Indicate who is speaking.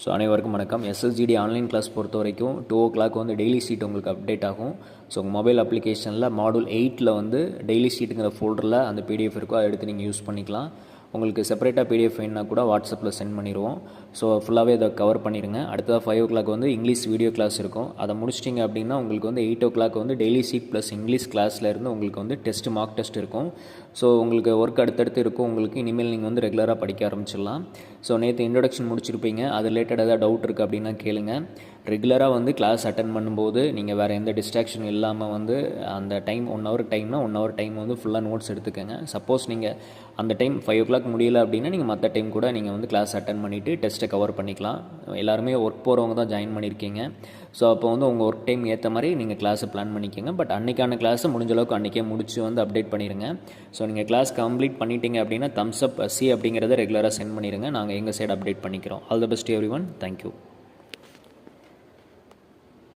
Speaker 1: So அனைவருக்கும் வணக்கம். SSGD online class பொறுத்த வரைக்கும் 2 o'clock வந்து டெய்லி ஷீட் உங்களுக்கு அப்டேட் ஆகும். ஸோ உங்கள் மொபைல் அப்ளிகேஷனில் மாடல் 8 வந்து டெய்லி ஷீட்டுங்கிற ஃபோல்டரில் அந்த பிடிஎஃப் இருக்கோ அதை எடுத்து நீங்கள் யூஸ் பண்ணிக்கலாம். உங்களுக்கு செப்பரேட்டாக பிடிஎஃப் வேணுன்னா கூட வாட்ஸ்அப்பில் சென்ட் பண்ணிடுவோம். ஸோ ஃபுல்லாகவே அதை கவர் பண்ணிடுங்க. அடுத்ததாக 5 o'clock வந்து இங்கிலீஷ் வீடியோ கிளாஸ் இருக்கும். அதை முடிச்சிட்டிங்க அப்படின்னா உங்களுக்கு வந்து 8 o'clock வந்து டெய்லி ஷீட் ப்ளஸ் இங்கிலீஷ் கிளாஸில் இருந்து உங்களுக்கு வந்து மார்க் டெஸ்ட் இருக்கும். ஸோ உங்களுக்கு ஒர்க் அடுத்தடுத்து இருக்கும். உங்களுக்கு இனிமேல் நீங்கள் வந்து ரெகுலராக படிக்க ஆரம்பிச்சிடலாம். ஸோ நேற்று இன்ட்ரொடக்ஷன் முடிச்சிருப்பீங்க. அது ரிலேட்டட் ஏதாவது டவுட் இருக்குது அப்படின்னா கேளுங்க. ரெகுலராக வந்து கிளாஸ் அட்டன் பண்ணும்போது நீங்கள் வேறு எந்த டிஸ்ட்ராக்ஷன் இல்லாமல் வந்து அந்த டைம் 1 hour டைம்னா 1 hour டைம் வந்து ஃபுல்லாக நோட்ஸ் எடுத்துக்கோங்க. சப்போஸ் நீங்கள் அந்த டைம் 5 o'clock முடியல அப்படின்னா நீங்கள் மற்ற டைம் கூட நீங்கள் வந்து கிளாஸ் அட்டன் பண்ணிவிட்டு டெஸ்ட்டை கவர் பண்ணிக்கலாம். எல்லாருமே ஒர்க் போகிறவங்க தான் ஜாயின் பண்ணியிருக்கீங்க. ஸோ அப்போ வந்து உங்கள் ஒர்க் டைம் ஏற்ற மாதிரி நீங்கள் கிளாஸை பிளான் பண்ணிக்கோங்க. பட் அன்றைக்கான கிளாஸை முடிஞ்ச அளவுக்கு அன்றைக்கே முடிச்சு வந்து அப்டேட் பண்ணிடுங்க. ஸோ நீங்கள் கிளாஸ் கம்ப்ளீட் பண்ணிட்டீங்க அப்படின்னா தம்ஸ் அப் சி அப்படிங்கிறத ரெகுலராக சென்ட் பண்ணிடுங்க. நாங்கள் எங்கள் சைடு அப்டேட் பண்ணிக்கிறோம். All the best every one. Thank you.